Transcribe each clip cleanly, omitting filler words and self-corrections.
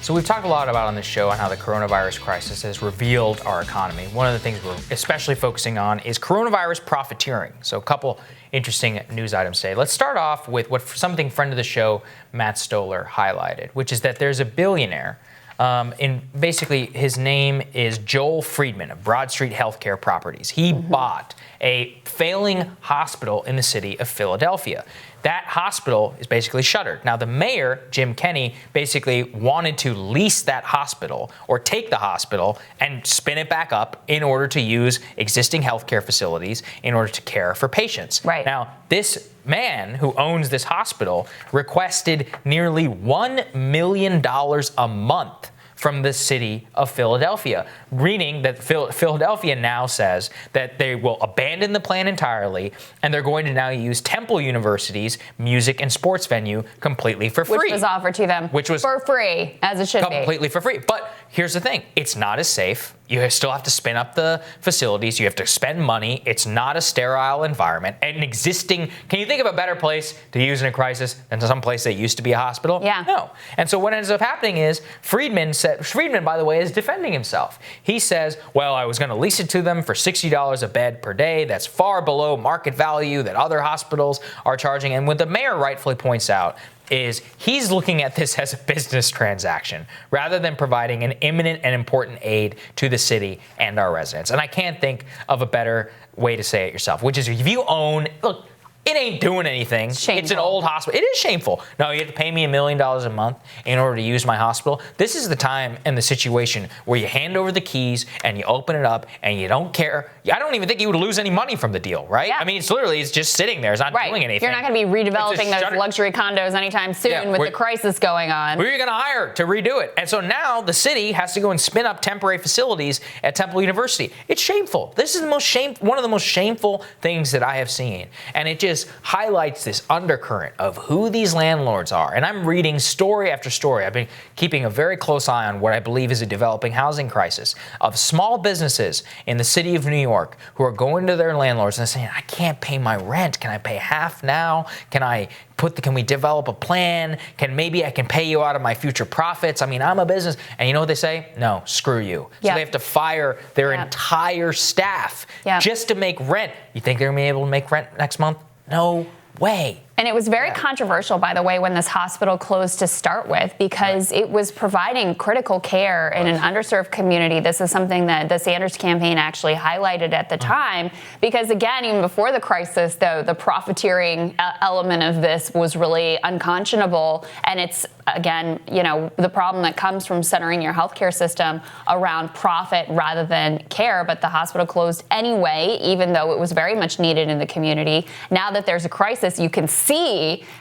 So we've talked a lot about on this show on how the coronavirus crisis has revealed our economy. One of the things we're especially focusing on is coronavirus profiteering. So a couple interesting news items today. Let's start off with something friend of the show, Matt Stoller, highlighted, which is that there's a billionaire. Basically, his name is Joel Freedman of Broad Street Healthcare Properties. He bought a failing hospital in the city of Philadelphia. That hospital is basically shuttered. Now, the mayor, Jim Kenney, basically wanted to lease that hospital or take the hospital and spin it back up in order to use existing healthcare facilities in order to care for patients. Right. Now, this man who owns this hospital requested nearly $1 million a month from the city of Philadelphia, meaning that Philadelphia now says that they will abandon the plan entirely, and they're going to now use Temple University's music and sports venue completely for free. Which was offered to them for free, as it should be. Completely for free. But here's the thing. It's not as safe. You still have to spin up the facilities. You have to spend money. It's not a sterile environment. Can you think of a better place to use in a crisis than some place that used to be a hospital? Yeah. No. And so what ends up happening is Freedman, by the way, is defending himself. He says, well, I was going to lease it to them for $60 a bed per day. That's far below market value that other hospitals are charging. And what the mayor rightfully points out is he's looking at this as a business transaction rather than providing an imminent and important aid to the city and our residents. And I can't think of a better way to say it yourself, which is if you own, look, it ain't doing anything. It's an old hospital. It is shameful. No, you have to pay me $1 million a month in order to use my hospital. This is the time and the situation where you hand over the keys and you open it up and you don't care. I don't even think you would lose any money from the deal, right? Yeah. I mean, it's just sitting there. It's not doing anything. You're not going to be redeveloping those luxury condos anytime soon with the crisis going on. Who are you going to hire to redo it? And so now the city has to go and spin up temporary facilities at Temple University. It's shameful. This is one of the most shameful things that I have seen. And it just highlights this undercurrent of who these landlords are. And I'm reading story after story. I've been keeping a very close eye on what I believe is a developing housing crisis of small businesses in the city of New York who are going to their landlords and saying, I can't pay my rent. Can I pay half now? Can we develop a plan? Maybe I can pay you out of my future profits? I mean, I'm a business. And you know what they say? No, screw you. So they have to fire their entire staff just to make rent. You think they're going to be able to make rent next month? No way. And it was very controversial, by the way, when this hospital closed to start with, because it was providing critical care in an underserved community. This is something that the Sanders campaign actually highlighted at the time, because again, even before the crisis, though, the profiteering element of this was really unconscionable. And it's, again, the problem that comes from centering your healthcare system around profit rather than care. But the hospital closed anyway, even though it was very much needed in the community. Now that there's a crisis, you can see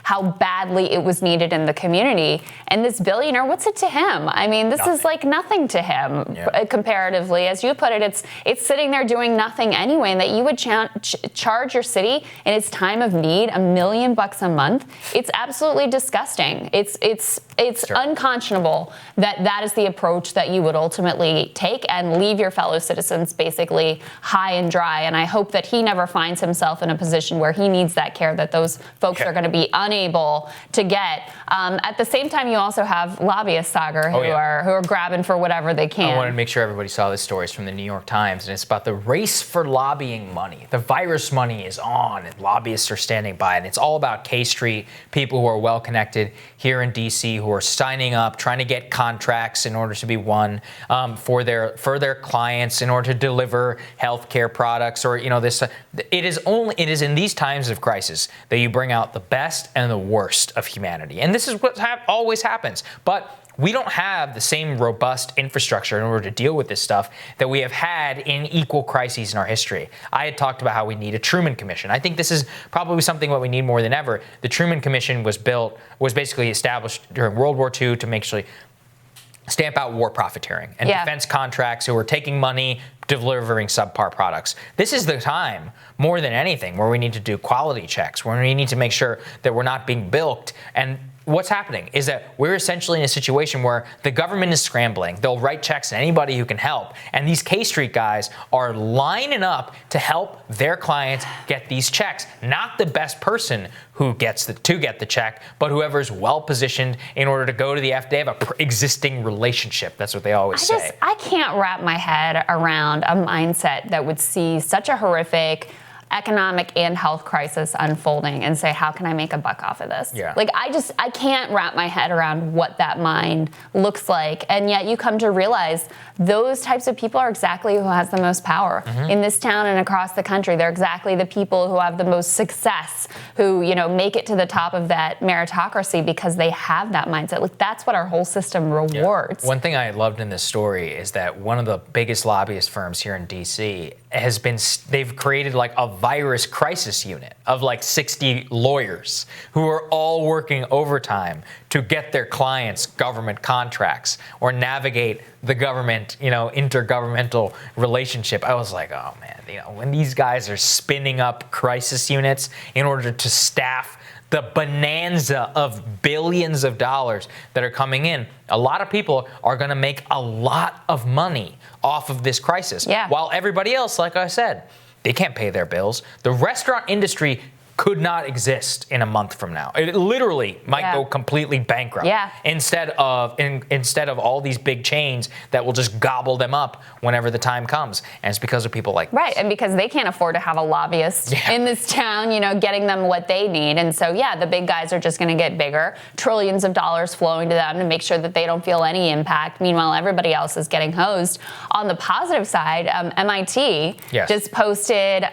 how badly it was needed in the community. And this billionaire, what's it to him? I mean, this is like nothing to him comparatively. As you put it, it's sitting there doing nothing anyway, and that you would charge your city in its time of need $1 million a month. It's absolutely disgusting. It's unconscionable that is the approach that you would ultimately take and leave your fellow citizens basically high and dry. And I hope that he never finds himself in a position where he needs that care that those folks are going to be unable to get. At the same time, you also have lobbyists, Saagar, who are grabbing for whatever they can. I wanted to make sure everybody saw this story. It's from the New York Times, and it's about the race for lobbying money. The virus money is on, and lobbyists are standing by, and it's all about K Street, people who are well-connected here in D.C. who are signing up, trying to get contracts in order to be won for their clients in order to deliver healthcare products, or this. It is in these times of crisis that you bring out the best and the worst of humanity, and this is what always happens. But we don't have the same robust infrastructure in order to deal with this stuff that we have had in equal crises in our history. I had talked about how we need a Truman Commission. I think this is probably something what we need more than ever. The Truman Commission was basically established during World War II to make sure stamp out war profiteering and defense contracts who are taking money, delivering subpar products. This is the time, more than anything, where we need to do quality checks, where we need to make sure that we're not being bilked. And what's happening is that we're essentially in a situation where the government is scrambling. They'll write checks to anybody who can help. And these K Street guys are lining up to help their clients get these checks. Not the best person who gets to get the check, but whoever's well positioned in order to go to the FDA, have a existing relationship. That's what they always say. I can't wrap my head around a mindset that would see such a horrific economic and health crisis unfolding and say, how can I make a buck off of this? Yeah. Like, I can't wrap my head around what that mind looks like. And yet you come to realize those types of people are exactly who has the most power in this town and across the country. They're exactly the people who have the most success, who, make it to the top of that meritocracy because they have that mindset. Like, that's what our whole system rewards. Yeah. One thing I loved in this story is that one of the biggest lobbyist firms here in DC they've created like a virus crisis unit of like 60 lawyers who are all working overtime to get their clients government contracts or navigate the government, intergovernmental relationship. I was like, oh man, when these guys are spinning up crisis units in order to staff the bonanza of billions of dollars that are coming in, a lot of people are going to make a lot of money off of this crisis. Yeah. While everybody else, like I said, they can't pay their bills. The restaurant industry could not exist in a month from now. It literally might go completely bankrupt. Yeah. Instead of all these big chains that will just gobble them up whenever the time comes. And it's because of people like this. Right, and because they can't afford to have a lobbyist in this town, getting them what they need. And so, the big guys are just going to get bigger, trillions of dollars flowing to them to make sure that they don't feel any impact. Meanwhile, everybody else is getting hosed. On the positive side, MIT just posted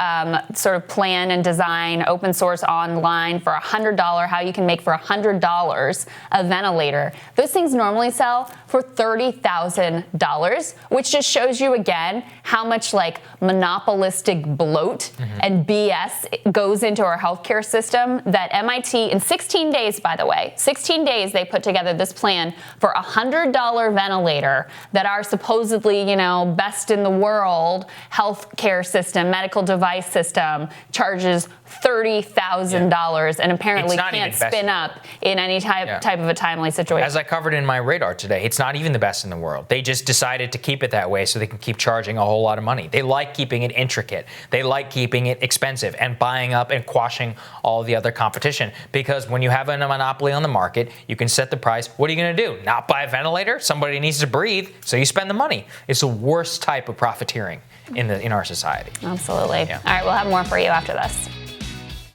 sort of plan and design open source online for $100, how you can make for $100 a ventilator. Those things normally sell for $30,000, which just shows you again how much like monopolistic bloat and BS goes into our healthcare system. That MIT in 16 days, by the way, 16 days they put together this plan for a $100 ventilator that our supposedly, best in the world healthcare system, medical device system charges $30,000 and apparently can't spin up in any type of a timely situation. As I covered in my radar today, it's not even the best in the world. They just decided to keep it that way so they can keep charging a whole lot of money. They like keeping it intricate. They like keeping it expensive and buying up and quashing all the other competition. Because when you have a monopoly on the market, you can set the price. What are you going to do? Not buy a ventilator? Somebody needs to breathe, so you spend the money. It's the worst type of profiteering in our society. Absolutely. Yeah. All right, we'll have more for you after this.